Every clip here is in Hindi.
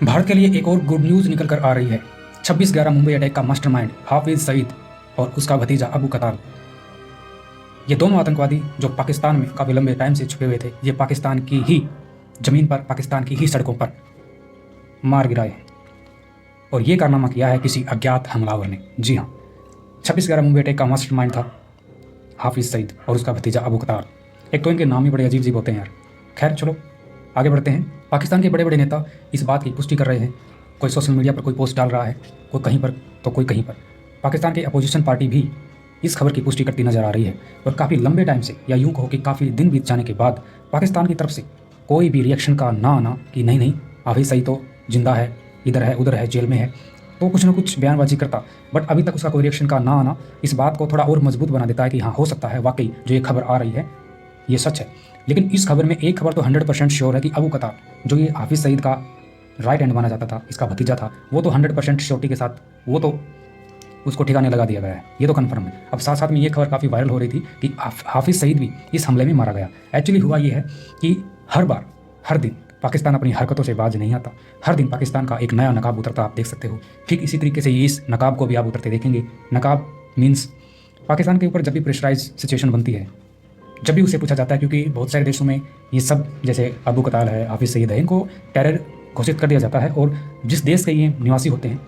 भारत के लिए एक और गुड न्यूज़ निकल कर आ रही है। 26/11 मुंबई अटैक का मास्टरमाइंड हाफिज सईद और उसका भतीजा अबू कताल, ये दोनों आतंकवादी जो पाकिस्तान में काफ़ी लंबे टाइम से छुपे हुए थे, ये पाकिस्तान की ही ज़मीन पर, पाकिस्तान की ही सड़कों पर मार गिराए हैं। और ये कारनामा किया है किसी अज्ञात हमलावर ने। जी हाँ, 26/11 मुंबई अटैक का मास्टरमाइंड था हाफिज सईद और उसका भतीजा अबू कताल। एक तो इनके नाम ही बड़े अजीब अजीब होते हैं यार। खैर चलो आगे बढ़ते हैं। पाकिस्तान के बड़े बड़े नेता इस बात की पुष्टि कर रहे हैं। कोई सोशल मीडिया पर कोई पोस्ट डाल रहा है, कोई कहीं पर तो कोई कहीं पर। पाकिस्तान की अपोजिशन पार्टी भी इस खबर की पुष्टि करती नजर आ रही है। और काफ़ी लंबे टाइम से, या यूँ कहो कि काफ़ी दिन बीत जाने के बाद, पाकिस्तान की तरफ से कोई भी रिएक्शन का ना आना कि नहीं नहीं हाफिज सईद तो जिंदा है, इधर है, उधर है, जेल में है, तो कुछ ना कुछ बयानबाजी करता। बट अभी तक उसका कोई रिएक्शन का ना आना इस बात को थोड़ा और मजबूत बना देता है कि हाँ, हो सकता है वाकई जो ये खबर आ रही है ये सच है। लेकिन इस खबर में एक खबर तो 100% श्योर है कि अबू कताल, जो ये हाफिज सईद का राइट हैंड माना जाता था, इसका भतीजा था, वो तो 100% श्योरिटी के साथ वो तो उसको ठिकाने लगा दिया गया है। ये तो कन्फर्म है। अब साथ साथ में ये खबर काफ़ी वायरल हो रही थी कि हाफिज सईद भी इस हमले में मारा गया। एक्चुअली हुआ ये है कि हर बार, हर दिन पाकिस्तान अपनी हरकतों से बाज नहीं आता। हर दिन पाकिस्तान का एक नया नकाब उतरता आप देख सकते हो। ठीक इसी तरीके से इस नकाब को भी आप उतरते देखेंगे। नकाब मीन्स पाकिस्तान के ऊपर जब भी प्रेशराइज सिचुएशन बनती है, जब भी उसे पूछा जाता है, क्योंकि बहुत सारे देशों में ये सब, जैसे अबू कताल है, हाफिज सईद है, इनको टेरर घोषित कर दिया जाता है। और जिस देश के ये निवासी होते हैं,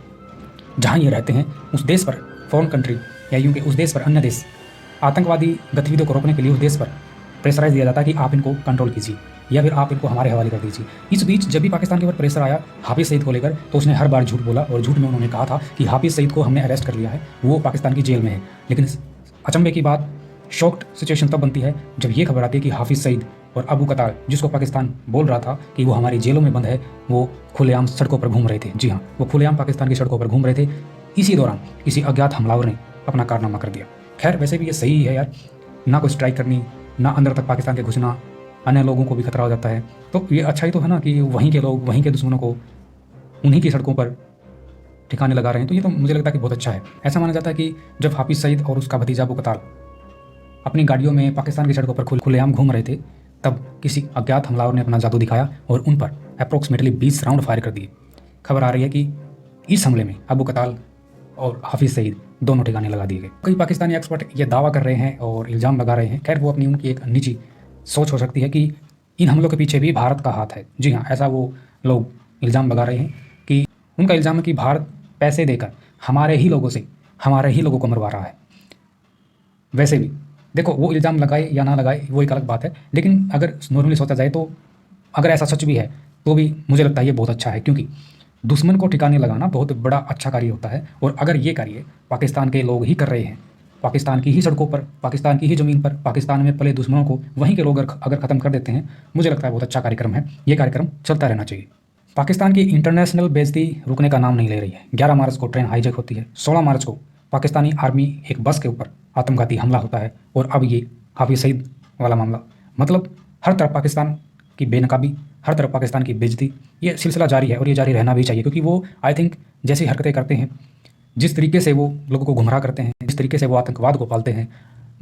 जहाँ ये रहते हैं, उस देश पर, फॉरेन कंट्री या यूँ कि उस देश पर अन्य देश आतंकवादी गतिविधियों को रोकने के लिए उस देश पर प्रेशराइज दिया जाता है कि आप इनको कंट्रोल कीजिए या फिर आप इनको हमारे हवाले कर दीजिए। इस बीच जब भी पाकिस्तान के ऊपर प्रेशर आया हाफिज सईद को लेकर, तो उसने हर बार झूठ बोला और झूठ में उन्होंने कहा था कि हाफिज सईद को हमने अरेस्ट कर लिया है, वो पाकिस्तान की जेल में है। लेकिन अचंभे की बात, शॉक्ड सिचुएशन तब बनती है जब ये खबर आती है कि हाफिज सईद और अबू कताल, जिसको पाकिस्तान बोल रहा था कि वो हमारी जेलों में बंद है, वो खुलेआम सड़कों पर घूम रहे थे। जी हाँ, वो खुलेआम पाकिस्तान की सड़कों पर घूम रहे थे। इसी दौरान किसी अज्ञात हमलावर ने अपना कारनामा कर दिया। खैर वैसे भी ये सही है यार, ना कोई स्ट्राइक करनी, ना अंदर तक पाकिस्तान के घुसना, अन्य लोगों को भी खतरा हो जाता है। तो ये अच्छा ही तो है ना कि वहीं के लोग, वहीं के दुश्मनों को उन्हीं की सड़कों पर ठिकाने लगा रहे हैं। तो ये तो मुझे लगता है कि बहुत अच्छा है। ऐसा माना जाता है कि जब हाफिज सईद और उसका भतीजा अबू कताल अपनी गाड़ियों में पाकिस्तान की सड़कों पर खुलेआम घूम रहे थे, तब किसी अज्ञात हमलावर ने अपना जादू दिखाया और उन पर अप्रोक्सीमेटली 20 राउंड फायर कर दिए। खबर आ रही है कि इस हमले में अबू कताल और हाफिज सईद दोनों ठिकाने लगा दिए गए। कई पाकिस्तानी एक्सपर्ट ये दावा कर रहे हैं और इल्ज़ाम लगा रहे हैं, खैर वो अपनी उनकी एक निजी सोच हो सकती है, कि इन हमलों के पीछे भी भारत का हाथ है। जी हाँ, ऐसा वो लोग इल्ज़ाम लगा रहे हैं कि उनका इल्ज़ाम है कि भारत पैसे देकर हमारे ही लोगों से, हमारे ही लोगों को मरवा रहा है। वैसे भी देखो, वो इल्ज़ाम लगाए या ना लगाए वो एक अलग बात है, लेकिन अगर नॉर्मली सोचा जाए तो अगर ऐसा सच भी है तो भी मुझे लगता है ये बहुत अच्छा है, क्योंकि दुश्मन को ठिकाने लगाना बहुत बड़ा अच्छा कार्य होता है। और अगर ये कार्य पाकिस्तान के लोग ही कर रहे हैं, पाकिस्तान की ही सड़कों पर, पाकिस्तान की ही ज़मीन पर, पाकिस्तान में पले दुश्मनों को वहीं के लोग अगर ख़त्म कर देते हैं, मुझे लगता है बहुत अच्छा कार्यक्रम है। ये कार्यक्रम चलता रहना चाहिए। पाकिस्तान की इंटरनेशनल बेइज्जती रुकने का नाम नहीं ले रही है। 11 मार्च को ट्रेन हाईजैक होती है, 16 मार्च को पाकिस्तानी आर्मी एक बस के ऊपर आत्मघाती हमला होता है, और अब ये हाफिज सईद वाला मामला। मतलब हर तरफ पाकिस्तान की बेनकाबी, हर तरफ पाकिस्तान की बेइज्जती, ये सिलसिला जारी है और ये जारी रहना भी चाहिए। क्योंकि वो आई थिंक जैसी हरकतें करते हैं, जिस तरीके से वो लोगों को गुमराह करते हैं, जिस तरीके से वो आतंकवाद को पालते हैं,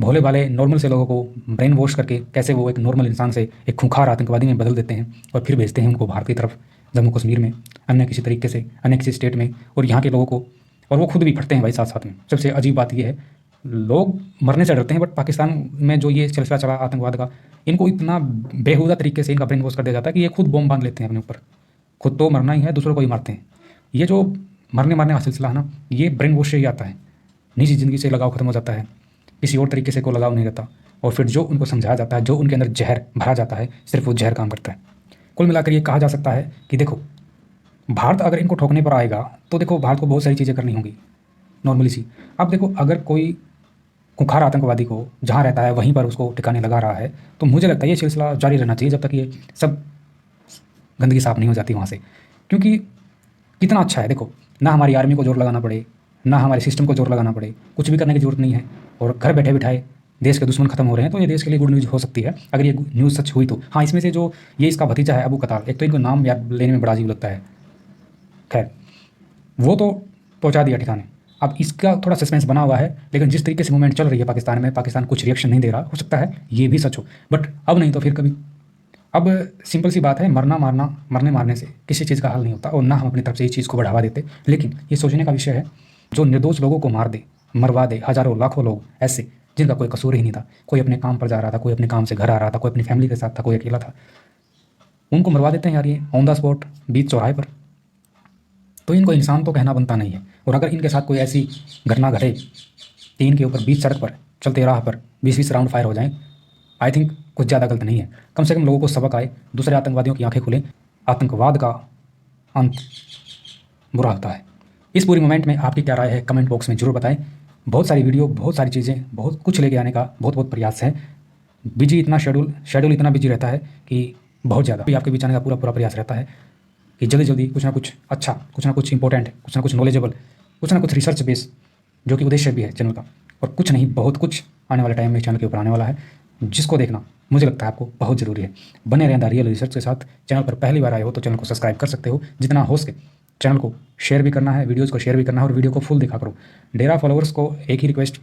भोले भाले नॉर्मल से लोगों को ब्रेन वॉश करके कैसे वो एक नॉर्मल इंसान से एक खूंखार आतंकवादी में बदल देते हैं और फिर भेजते हैं उनको भारत की तरफ, जम्मू कश्मीर में, अन्य किसी तरीके से, अन्य किसी स्टेट में, और यहाँ के लोगों को, और वो खुद भी फटते हैं भाई साथ साथ में। सबसे अजीब बात यह है, लोग मरने से डरते हैं, बट पाकिस्तान में जो ये सिलसिला चला आतंकवाद का, इनको इतना बेहुदा तरीके से इनका ब्रेन वॉश कर दिया जाता है कि ये खुद बॉम्ब बांध लेते हैं अपने ऊपर। खुद तो मरना ही है, दूसरों को ही मारते हैं। ये जो मरने मारने का सिलसिला है ना, ये ब्रेन वॉश से ही आता है। निजी ज़िंदगी से लगाव खत्म हो जाता है, किसी और तरीके से कोई लगाव नहीं रहता, और फिर जो उनको समझाया जाता है, जो उनके अंदर जहर भरा जाता है, सिर्फ वो जहर काम करता है। कुल मिलाकर ये कहा जा सकता है कि देखो, भारत अगर इनको ठोकने पर आएगा तो देखो भारत को बहुत सारी चीज़ें करनी होंगी नॉर्मली सी। अब देखो, अगर कोई खुंखार आतंकवादी को जहाँ रहता है वहीं पर उसको ठिकाने लगा रहा है, तो मुझे लगता है ये सिलसिला जारी रहना चाहिए जब तक ये सब गंदगी साफ नहीं हो जाती वहाँ से। क्योंकि कितना अच्छा है, देखो, ना हमारी आर्मी को जोर लगाना पड़े, ना हमारे सिस्टम को जोर लगाना पड़े, कुछ भी करने की जरूरत नहीं है, और घर बैठे बिठाए देश के दुश्मन खत्म हो रहे हैं। तो ये देश के लिए गुड न्यूज़ हो सकती है अगर ये न्यूज़ सच हुई तो। हाँ, इसमें से जो ये इसका भतीजा है अबू कताल, एक तो इनको नाम याद लेने में बड़ा अजीब लगता है, खैर वो तो पहुँचा दिया ठिकाने। अब इसका थोड़ा सस्पेंस बना हुआ है, लेकिन जिस तरीके से मूवमेंट चल रही है पाकिस्तान में, पाकिस्तान कुछ रिएक्शन नहीं दे रहा, हो सकता है ये भी सच हो, बट अब नहीं तो फिर कभी। अब सिंपल सी बात है, मरने मारने से किसी चीज़ का हल नहीं होता और ना हम अपनी तरफ से इस चीज़ को बढ़ावा देते। लेकिन ये सोचने का विषय है, जो निर्दोष लोगों को मार दे, मरवा दे, हज़ारों लाखों लोग ऐसे जिनका कोई कसूर ही नहीं था, कोई अपने काम पर जा रहा था, कोई अपने काम से घर आ रहा था, कोई अपनी फैमिली के साथ था, कोई अकेला था, उनको मरवा देते हैं यार ये ऑन द स्पॉट बीच चौराहे पर। तो इनको इंसान तो कहना बनता नहीं है। और अगर इनके साथ कोई ऐसी घटना घटे कि इनके ऊपर बीच सड़क पर चलते राह पर 20-20 राउंड फायर हो जाएं, आई थिंक कुछ ज़्यादा गलत नहीं है। कम से कम लोगों को सबक आए, दूसरे आतंकवादियों की आंखें खुलें। आतंकवाद का अंत बुरा होता है। इस पूरी मोमेंट में आपकी क्या राय है, कमेंट बॉक्स में जरूर बताएं। बहुत सारी वीडियो, बहुत सारी चीज़ें, बहुत कुछ लेके आने का बहुत प्रयास है। बिजी इतना शेड्यूल इतना बिजी रहता है कि बहुत ज़्यादा भी आपके बीच आने का पूरा प्रयास रहता है कि जल्दी जल्दी कुछ ना कुछ अच्छा, कुछ ना कुछ इंपॉर्टेंट, कुछ ना कुछ नॉलेजेबल, कुछ ना कुछ रिसर्च बेस, जो कि उद्देश्य भी है चैनल का। और कुछ नहीं, बहुत कुछ आने वाले टाइम में चैनल के ऊपर आने वाला है, जिसको देखना मुझे लगता है आपको बहुत ज़रूरी है। बने रहें द रियल रिसर्च के साथ। चैनल पर पहली बार आए हो तो चैनल को सब्सक्राइब कर सकते हो। जितना हो सके चैनल को शेयर भी करना है, वीडियोज़ को शेयर भी करना है और वीडियो को फुल देखा करो। डेरा फॉलोअर्स को एक ही रिक्वेस्ट,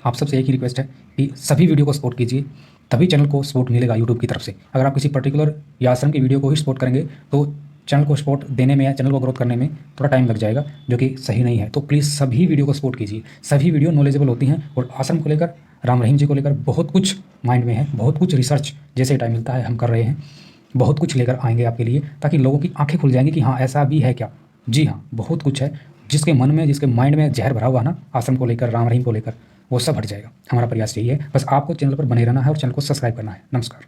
आप सबसे एक ही रिक्वेस्ट है कि सभी वीडियो को सपोर्ट कीजिए, तभी चैनल को सपोर्ट मिलेगा यूट्यूब की तरफ से। अगर आप किसी पर्टिकुलर या आश्रम की वीडियो को ही सपोर्ट करेंगे तो चैनल को सपोर्ट देने में या चैनल को ग्रोथ करने में थोड़ा टाइम लग जाएगा, जो कि सही नहीं है। तो प्लीज़ सभी वीडियो को सपोर्ट कीजिए। सभी वीडियो नॉलेजेबल होती हैं और आश्रम को लेकर, राम रहीम जी को लेकर बहुत कुछ माइंड में है, बहुत कुछ रिसर्च जैसे टाइम मिलता है हम कर रहे हैं। बहुत कुछ लेकर आएंगे आपके लिए, ताकि लोगों की आंखें खुल जाएंगी कि हाँ ऐसा भी है क्या। जी हाँ, बहुत कुछ है। जिसके मन में, जिसके माइंड में जहर भरा हुआ ना आश्रम को लेकर, राम रहीम को लेकर, वो सब हट जाएगा। हमारा प्रयास यही है। बस आपको चैनल पर बने रहना है और चैनल को सब्सक्राइब करना है। नमस्कार।